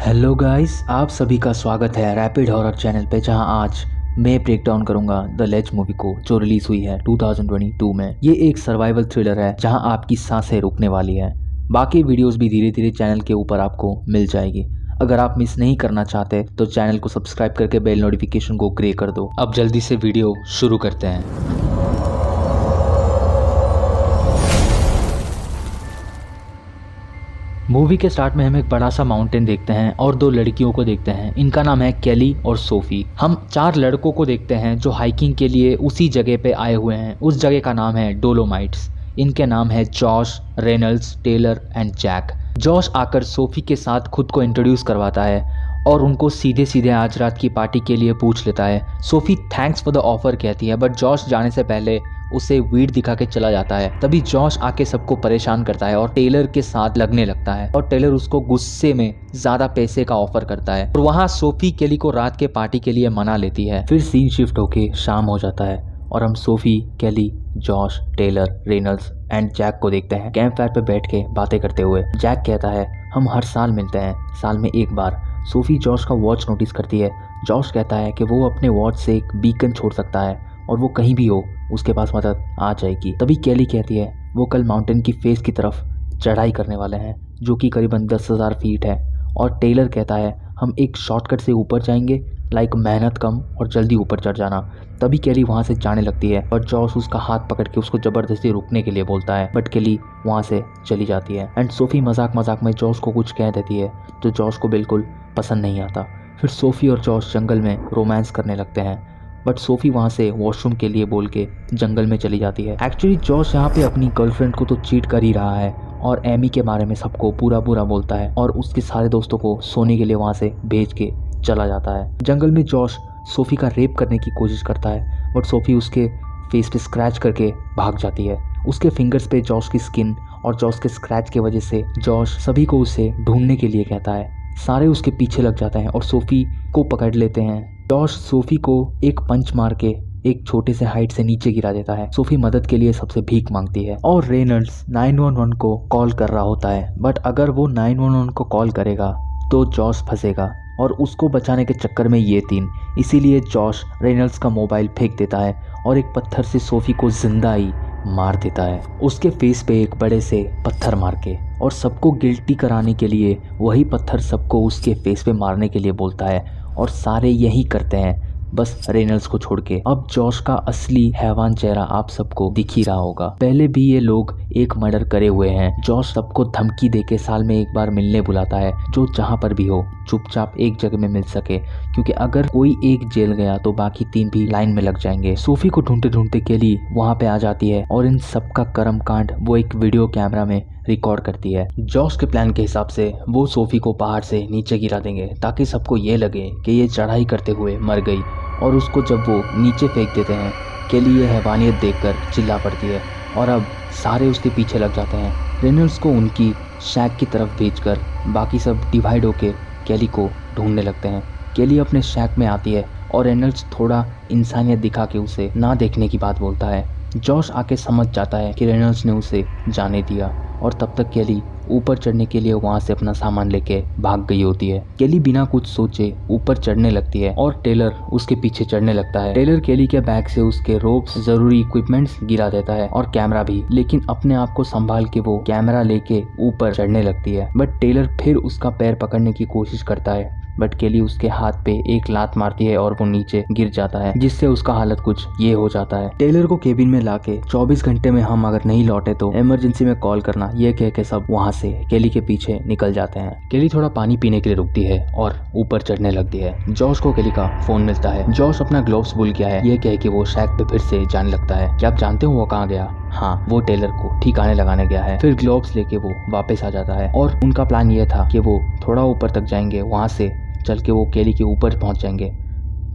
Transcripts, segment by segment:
Hello guys, आप सभी का स्वागत है रैपिड हॉरर चैनल पे, जहां आज मैं ब्रेक डाउन करूंगा द लेज मूवी को, जो रिलीज हुई है 2022 में। ये एक सर्वाइवल थ्रिलर है जहां आपकी सांसें रुकने वाली है। बाकी वीडियोस भी धीरे धीरे चैनल के ऊपर आपको मिल जाएगी। अगर आप मिस नहीं करना चाहते तो चैनल को सब्सक्राइब करके बेल नोटिफिकेशन को ग्रे कर दो। अब जल्दी से वीडियो शुरू करते हैं। मूवी के स्टार्ट में हम एक बड़ा सा माउंटेन देखते हैं और दो लड़कियों को देखते हैं। इनका नाम है केली और सोफी। हम 4 लड़कों को देखते हैं जो हाइकिंग के लिए उसी जगह पे आए हुए हैं। उस जगह का नाम है डोलोमाइट्स। इनके नाम है Josh, Reynolds, Taylor and Jack. Josh आकर सोफी के साथ खुद को इंट्रोड्यूस करवाता है और उनको सीधे सीधे आज रात की पार्टी के लिए पूछ लेता है। Sophie thanks for the offer कहती है, बट जॉश जाने से पहले उसे वीड दिखा के चला जाता है। तभी जॉश आके सबको परेशान करता है और टेलर के साथ लगने लगता है और टेलर उसको गुस्से में ज्यादा पैसे का ऑफर करता है और वहाँ सोफी केली को रात के पार्टी के लिए मना लेती है। फिर सीन शिफ्ट होके शाम हो जाता है और हम Sophie, Kelly, Josh, Taylor, Reynolds and Jack को देखते हैं कैंप फायर पे बैठ के बातें करते हुए। जैक कहता है हम हर साल मिलते हैं, साल में एक बार। सोफी जॉश का वॉच नोटिस करती है। जॉश कहता है कि वो अपने वॉच से एक बीकन छोड़ सकता है और वो कहीं भी हो उसके पास मदद आ जाएगी। तभी केली कहती है वो कल माउंटेन की फेस की तरफ चढ़ाई करने वाले हैं जो कि करीबन 10,000 फीट है। और टेलर कहता है हम एक शॉर्टकट से ऊपर जाएंगे, लाइक मेहनत कम और जल्दी ऊपर चढ़ जाना। तभी केली वहाँ से जाने लगती है और जॉश उसका हाथ पकड़ के उसको जबरदस्ती रुकने के लिए बोलता है, बट केली वहाँ से चली जाती है। एंड सोफी मजाक मजाक में जॉश को कुछ कह देती है जो जॉश को बिल्कुल पसंद नहीं आता। फिर सोफी और जॉश जंगल में रोमांस करने लगते हैं, बट सोफी वहाँ से वॉशरूम के लिए बोल के जंगल में चली जाती है। एक्चुअली जॉश यहाँ पे अपनी गर्लफ्रेंड को तो चीट कर ही रहा है और एमी के बारे में सबको पूरा बुरा बोलता है और उसके सारे दोस्तों को सोने के लिए वहाँ से भेज के चला जाता है। जंगल में जॉश सोफी का रेप करने की कोशिश करता है, बट सोफी उसके फेस पे स्क्रैच करके भाग जाती है। उसके फिंगर्स पे जॉश की स्किन और जॉश के स्क्रैच की वजह से जॉश सभी को उसे ढूंढने के लिए कहता है। सारे उसके पीछे लग जाते हैं और सोफी को पकड़ लेते हैं। जॉश सोफी को एक पंच मार के एक छोटे से हाइट से नीचे गिरा देता है। सोफी मदद के लिए सबसे भीख मांगती है और रेनल्ड्स 911 को कॉल कर रहा होता है, बट अगर वो 911 को कॉल करेगा तो जॉश फंसेगा और उसको बचाने के चक्कर में ये 3, इसीलिए जॉश रेनल्ड्स का मोबाइल फेंक देता है और एक पत्थर से सोफी को जिंदा ही मार देता है, उसके फेस पे एक बड़े से पत्थर मार के। और सबको गिल्टी कराने के लिए वही पत्थर सबको उसके फेस पे मारने के लिए बोलता है और सारे यही करते हैं, बस रेनल्ड्स को छोड़ के। अब जॉश का असली हैवान चेहरा आप सबको दिख ही रहा होगा। पहले भी ये लोग एक मर्डर करे हुए हैं। जॉश सबको धमकी देके साल में एक बार मिलने बुलाता है, जो जहाँ पर भी हो चुपचाप एक जगह में मिल सके, क्योंकि अगर कोई एक जेल गया तो बाकी 3 भी लाइन में लग जाएंगे। सोफी को ढूंढते ढूंढते केली वहाँ पे आ जाती है और इन सबका कर्म कांड वो एक वीडियो कैमरा में रिकॉर्ड करती है। जॉश के प्लान के हिसाब से वो सोफी को पहाड़ से नीचे गिरा देंगे ताकि सबको ये लगे कि ये चढ़ाई करते हुए मर गई, और उसको जब वो नीचे फेंक देते हैं केली ये हैवानियत देखकर चिल्ला पड़ती है और अब सारे उसके पीछे लग जाते हैं। रेनल्ड्स को उनकी शैक की तरफ भेजकर बाकी सब डिवाइड होके केली को ढूंढने लगते हैं। केली अपने शैक में आती है और रेनल्ड्स थोड़ा इंसानियत दिखा के उसे ना देखने की बात बोलता है। जॉश आके समझ जाता है कि रेनल्ड्स ने उसे जाने दिया और तब तक केली ऊपर चढ़ने के लिए वहाँ से अपना सामान लेके भाग गई होती है। केली बिना कुछ सोचे ऊपर चढ़ने लगती है और टेलर उसके पीछे चढ़ने लगता है। टेलर केली के बैग से उसके रोप्स, जरूरी इक्विपमेंट्स गिरा देता है और कैमरा भी, लेकिन अपने आप को संभाल के वो कैमरा लेके ऊपर चढ़ने लगती है। बट टेलर फिर उसका पैर पकड़ने की कोशिश करता है, बट केली उसके हाथ पे एक लात मारती है और वो नीचे गिर जाता है, जिससे उसका हालत कुछ ये हो जाता है। टेलर को केबिन में लाके 24 घंटे में हम अगर नहीं लौटे तो इमरजेंसी में कॉल करना, ये कह के सब वहाँ से केली के पीछे निकल जाते हैं। केली थोड़ा पानी पीने के लिए रुकती है और ऊपर चढ़ने लगती है। जॉश को केली का फोन मिलता है। जॉश अपना ग्लोव्स भूल गया है, ये कह के वो शैक पे फिर से जाने लगता है। क्या आप जानते हो वो कहाँ गया? हाँ, वो टेलर को ठिकाने लगाने गया है। फिर ग्लोव्स लेके वो वापस आ जाता है और उनका प्लान ये था कि वो थोड़ा ऊपर तक जाएंगे, वहाँ से चल के वो केली के ऊपर पहुंच जाएंगे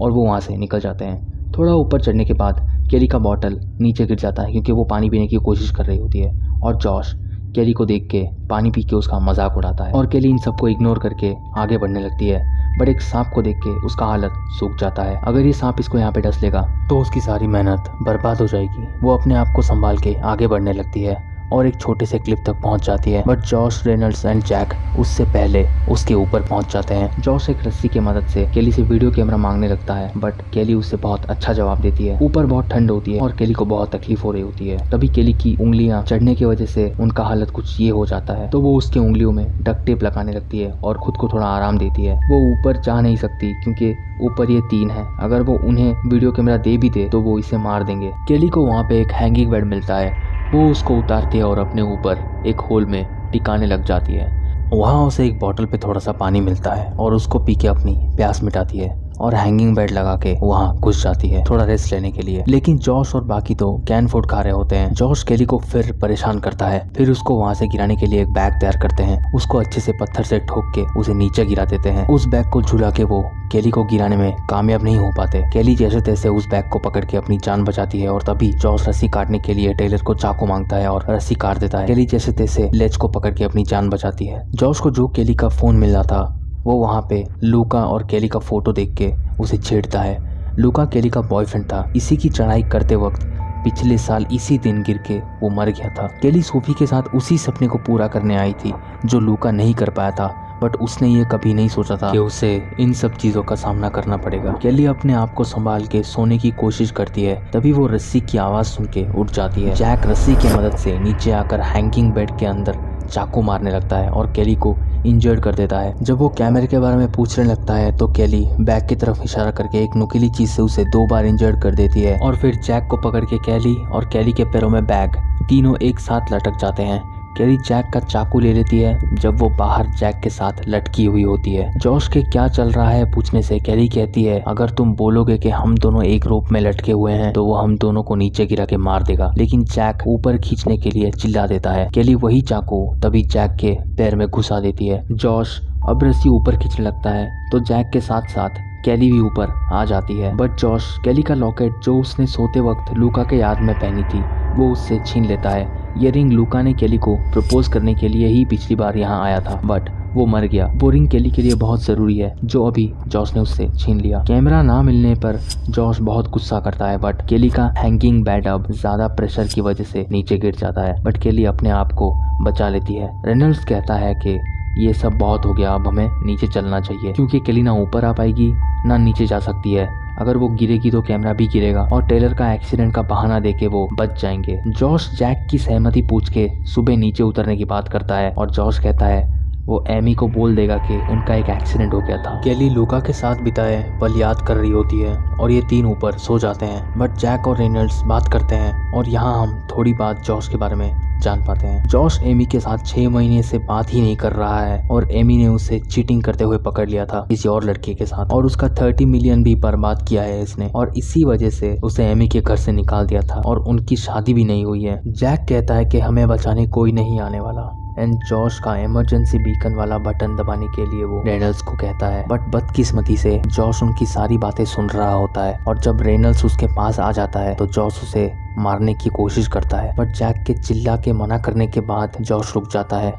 और वो वहाँ से निकल जाते हैं। थोड़ा ऊपर चढ़ने के बाद केली का बॉटल नीचे गिर जाता है क्योंकि वो पानी पीने की कोशिश कर रही होती है और जॉश केली को देख के पानी पी के उसका मजाक उड़ाता है और केली इन सबको इग्नोर करके आगे बढ़ने लगती है। बट एक सांप को देख के उसका हालत सूख जाता है। अगर ये सांप इसको यहाँ पे डस लेगा तो उसकी सारी मेहनत बर्बाद हो जाएगी। वो अपने आप को संभाल के आगे बढ़ने लगती है और एक छोटे से क्लिफ तक पहुंच जाती है, but Josh, Reynolds and Jack उससे पहले उसके ऊपर पहुंच जाते हैं। जॉश एक रस्सी की मदद से केली से वीडियो कैमरा मांगने लगता है, बट केली उससे बहुत अच्छा जवाब देती है। ऊपर बहुत ठंड होती है और केली को बहुत तकलीफ हो रही होती है। तभी केली की उंगलियां चढ़ने की वजह से उनका हालत कुछ ये हो जाता है, तो वो उसकी उंगलियों में डक्ट टेप लगाने लगती है और खुद को थोड़ा आराम देती है। वो ऊपर जा नहीं सकती क्योंकि ऊपर ये 3 है, अगर वो उन्हें वीडियो कैमरा दे भी दे तो वो इसे मार देंगे। केली को वहाँ पे एक हैंगिंग बेड मिलता है, वो उसको उतारती है और अपने ऊपर एक होल में टिकाने लग जाती है। वहाँ उसे एक बोतल पे थोड़ा सा पानी मिलता है और उसको पी के अपनी प्यास मिटाती है और हैंगिंग बेड लगा के वहाँ घुस जाती है थोड़ा रेस्ट लेने के लिए। लेकिन जॉश और बाकी तो कैन फूड खा रहे होते हैं। जॉश केली को फिर परेशान करता है, फिर उसको वहाँ से गिराने के लिए एक बैग तैयार करते हैं। उसको अच्छे से पत्थर से ठोक के उसे नीचे गिरा देते हैं। उस बैग को झुला के वो केली को गिराने में कामयाब नहीं हो पाते। केली जैसे तैसे उस बैग को पकड़ के अपनी जान बचाती है और तभी जॉश रस्सी काटने के लिए टेलर को चाकू मांगता है और रस्सी काट देता है। केली जैसे तैसे लेज को पकड़ के अपनी जान बचाती है। जॉश को जो केली का फोन मिला था वो वहाँ पे लूका और केली का फोटो देख के उसे छेड़ता है। लूका केली का बॉयफ्रेंड था। इसी की चढ़ाई करते वक्त पिछले साल इसी दिन गिर के वो मर गया था। केली सोफी के साथ उसी सपने को पूरा करने आई थी जो लूका नहीं कर पाया था, बट उसने ये कभी नहीं सोचा था कि उसे इन सब चीजों का सामना करना पड़ेगा। केली अपने आप को संभाल के सोने की कोशिश करती है, तभी वो रस्सी की आवाज सुन के उठ जाती है। जैक रस्सी की मदद से नीचे आकर हैंगिंग बेड के अंदर चाकू मारने लगता है और केली को इंजर्ड कर देता है। जब वो कैमरे के बारे में पूछने लगता है तो केली बैग की तरफ इशारा करके एक नुकीली चीज से उसे 2 बार इंजर्ड कर देती है और फिर जैक को पकड़ के केली और केली के पैरों में बैग तीनों एक साथ लटक जाते हैं। केली जैक का चाकू ले लेती है जब वो बाहर जैक के साथ लटकी हुई होती है। जॉश के क्या चल रहा है पूछने से केली कहती है, अगर तुम बोलोगे कि हम दोनों एक रोप में लटके हुए हैं तो वो हम दोनों को नीचे गिरा के मार देगा। लेकिन जैक ऊपर खींचने के लिए चिल्ला देता है। केली वही चाकू तभी जैक के पैर में घुसा देती है। जॉश अब रस्सी ऊपर खींचने लगता है तो जैक के साथ साथ केली भी ऊपर आ जाती है, बट जॉश केली का लॉकेट जो उसने सोते वक्त लूका के याद में पहनी थी वो उससे छीन लेता है। ये रिंग लूका ने केली को प्रपोज करने के लिए ही पिछली बार यहाँ आया था, बट वो मर गया। वो रिंग केली के लिए बहुत जरूरी है जो अभी जॉश ने उससे छीन लिया। कैमरा ना मिलने पर जॉश बहुत गुस्सा करता है, बट केली का हैंगिंग बेड अब ज्यादा प्रेशर की वजह से नीचे गिर जाता है, बट केली अपने आप को बचा लेती है। रेनल्ड्स कहता है कि ये सब बहुत हो गया, अब हमें नीचे चलना चाहिए क्योंकि केली ना ऊपर आ पाएगी ना नीचे जा सकती है। अगर वो गिरेगी तो कैमरा भी गिरेगा और टेलर का एक्सीडेंट का बहाना देके वो बच जाएंगे। जॉश जैक की सहमति पूछ के सुबह नीचे उतरने की बात करता है और जॉश कहता है वो एमी को बोल देगा कि उनका एक एक्सीडेंट हो गया था। केली लूका के साथ बिताए पल याद कर रही होती है और ये 3 ऊपर सो जाते हैं, बट जैक और रेनल्ड्स बात करते हैं और यहाँ हम थोड़ी बात जॉश के बारे में जान पाते हैं। जॉश एमी के साथ 6 महीने से बात ही नहीं कर रहा है और एमी ने उसे चीटिंग करते हुए पकड़ लिया था किसी और लड़के के साथ और उसका 30 मिलियन भी बर्बाद किया है इसने और इसी वजह से उसे एमी के घर से निकाल दिया था और उनकी शादी भी नहीं हुई है। जैक कहता है कि हमें बचाने कोई नहीं आने वाला एंड जॉश का इमरजेंसी बीकन वाला बटन दबाने के लिए वो रेनल्ड्स को कहता है, बट बदकिस्मती से जॉश उनकी सारी बातें सुन रहा होता है और जब रेनल्ड्स उसके पास आ जाता है तो जॉश उसे मारने की कोशिश करता है, बट जैक के चिल्ला के मना करने के बाद जॉश रुक जाता है।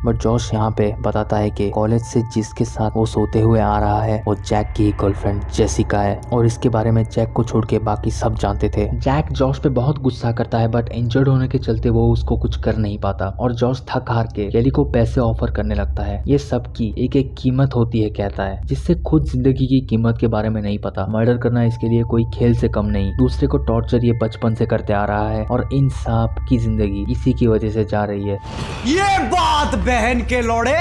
बट जॉश यहाँ पे बताता है कि कॉलेज से जिसके साथ वो सोते हुए आ रहा है वो जैक की गर्लफ्रेंड जेसिका है और इसके बारे में जैक को छोड़ के बाकी सब जानते थे। जैक जॉश पे बहुत गुस्सा करता है, बट इंजर्ड होने के चलते वो उसको कुछ कर नहीं पाता और जॉश थक हार के केली को पैसे ऑफर करने लगता है। ये सब की एक एक कीमत होती है कहता है, जिससे खुद जिंदगी की कीमत के बारे में नहीं पता। मर्डर करना इसके लिए कोई खेल से कम नहीं, दूसरे को टॉर्चर ये बचपन से करते आ रहा है और इन सब की जिंदगी इसी की वजह से जा रही है। ये बात बहन के लोड़े।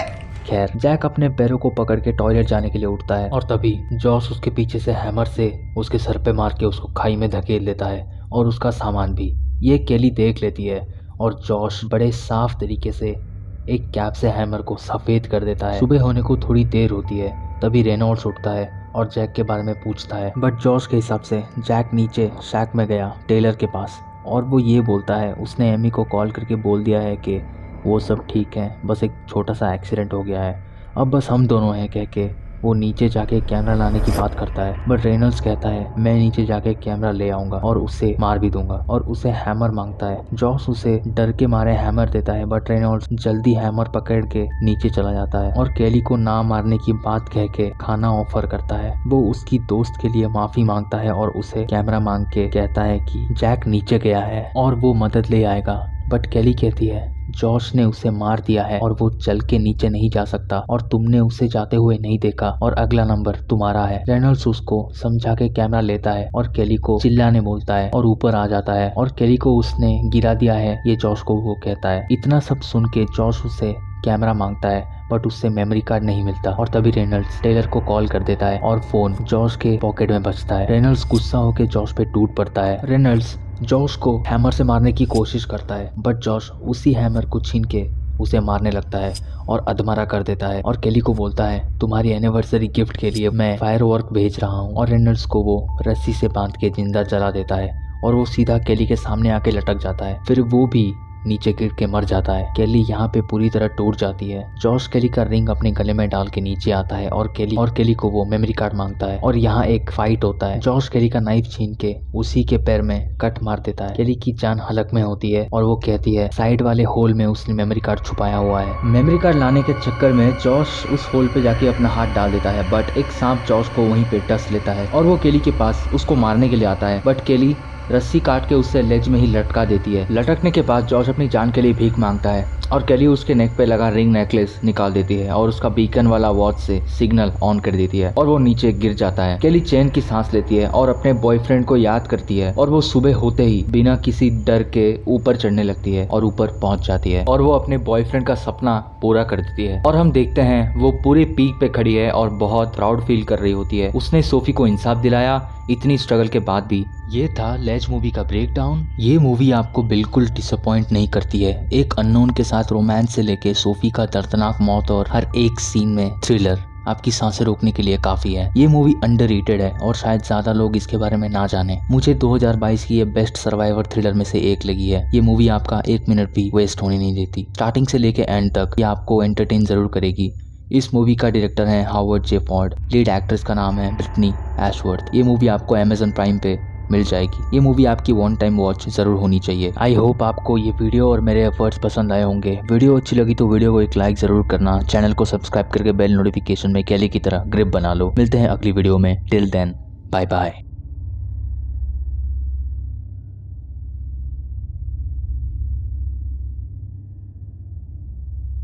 खैर जैक अपने पैरों को पकड़ के टॉयलेट जाने के लिए उठता है और तभी जॉश उसके पीछे से हैमर से उसके सर पे मार के उसको खाई में धकेल देता है और उसका सामान भी। ये केली देख लेती है और जॉश बड़े साफ तरीके से एक कैप से हैमर को सफेद कर देता है। सुबह होने को थोड़ी देर होती है, तभी रेनॉल्ड्स उठता है और जैक के बारे में पूछता है, बट जॉश के हिसाब से जैक नीचे शैक में गया टेलर के पास और वो ये बोलता है उसने एमी को कॉल करके बोल दिया है कि वो सब ठीक है, बस एक छोटा सा एक्सीडेंट हो गया है, अब बस हम दोनों हैं कह के वो नीचे जाके कैमरा लाने की बात करता है। बट रेनल्ड्स कहता है मैं नीचे जाके कैमरा ले आऊंगा और उसे मार भी दूंगा और उसे हैमर मांगता है। जॉस उसे डर के मारे हैमर देता है, बट रेनल्ड्स जल्दी हैमर पकड़ के नीचे चला जाता है और केली को ना मारने की बात कह के खाना ऑफर करता है। वो उसकी दोस्त के लिए माफी मांगता है और उसे कैमरा मांग के कहता है कि जैक नीचे गया है और वो मदद ले आएगा। बट केली कहती है जॉश ने उसे मार दिया है और वो चल के नीचे नहीं जा सकता और तुमने उसे जाते हुए नहीं देखा और अगला नंबर तुम्हारा है। रेनल्ड्स उसको समझा के कैमरा लेता है और केली को चिल्लाने बोलता है और ऊपर आ जाता है और केली को उसने गिरा दिया है ये जॉश को वो कहता है। इतना सब सुन के जॉश उसे कैमरा मांगता है बट उससे मेमोरी कार्ड नहीं मिलता और तभी रेनल्ड्स टेलर को कॉल कर देता है और फोन जॉश के पॉकेट में बचता है। रेनल्ड्स गुस्सा होकर जॉश पे टूट पड़ता है। रेनल्ड्स जॉश को हैमर से मारने की कोशिश करता है बट जॉश उसी हैमर को छीन के उसे मारने लगता है और अधमरा कर देता है और केली को बोलता है तुम्हारी एनिवर्सरी गिफ्ट के लिए मैं फायरवर्क भेज रहा हूँ और रेनल्ड्स को वो रस्सी से बांध के जिंदा जला देता है और वो सीधा केली के सामने आके लटक जाता है। फिर वो भी नीचे गिर के मर जाता है। केली यहाँ पे पूरी तरह टूट जाती है। जॉश केली का रिंग अपने गले में डाल के नीचे आता है और केली को वो मेमोरी कार्ड मांगता है और यहाँ एक फाइट होता है। जॉश केली का नाइफ छीन के उसी के पैर में कट मार देता है। केली की जान हलक में होती है और वो कहती है साइड वाले होल में उसने मेमोरी कार्ड छुपाया हुआ है। मेमोरी कार्ड लाने के चक्कर में जॉश उस होल पे जाके अपना हाथ डाल देता है बट एक सांप जॉश को वहीं पे डस लेता है और वो केली के पास उसको मारने के लिए आता है बट केली रस्सी काट के उससे लेज में ही लटका देती है। लटकने के बाद जॉश अपनी जान के लिए भीख मांगता है और केली उसके नेक पे लगा रिंग नेकलेस निकाल देती है और उसका बीकन वाला वॉच से सिग्नल ऑन कर देती है और वो नीचे गिर जाता है। केली चैन की सांस लेती है और अपने बॉयफ्रेंड को याद करती है और वो सुबह होते ही बिना किसी डर के ऊपर चढ़ने लगती है और ऊपर पहुंच जाती है और वो अपने बॉयफ्रेंड का सपना पूरा कर देती है। और हम देखते हैं वो पूरे पीक पे खड़ी है और बहुत प्राउड फील कर रही होती है। उसने सोफी को इंसाफ दिलाया इतनी स्ट्रगल के बाद भी। ये था लेज मूवी का ब्रेकडाउन। ये मूवी आपको बिल्कुल डिसअपॉइंट नहीं करती है। एक अननोन के साथ रोमांस से लेके सोफी का दर्दनाक मौत और हर एक सीन में थ्रिलर आपकी सांसें रोकने के लिए काफी है। ये मूवी अंडररेटेड है और शायद ज्यादा लोग इसके बारे में ना जाने। मुझे 2022 की ये बेस्ट सर्वाइवर थ्रिलर में से एक लगी है। ये मूवी आपका 1 मिनट भी वेस्ट होने नहीं देती। स्टार्टिंग से लेके एंड तक ये आपको एंटरटेन जरूर करेगी। इस मूवी का डायरेक्टर है हावर्ड जे फॉर्ड। लीड एक्ट्रेस का नाम है ब्रिटनी एशवर्थ। ये मूवी आपको अमेजन प्राइम पे मिल जाएगी। ये मूवी आपकी वन टाइम वॉच जरूर होनी चाहिए। आई होप आपको ये वीडियो और मेरे एफर्ट्स पसंद आए होंगे। वीडियो अच्छी लगी तो वीडियो को एक लाइक जरूर करना। चैनल को सब्सक्राइब करके बेल नोटिफिकेशन में केली की तरह ग्रिप बना लो। मिलते हैं अगली वीडियो में। Till then bye bye.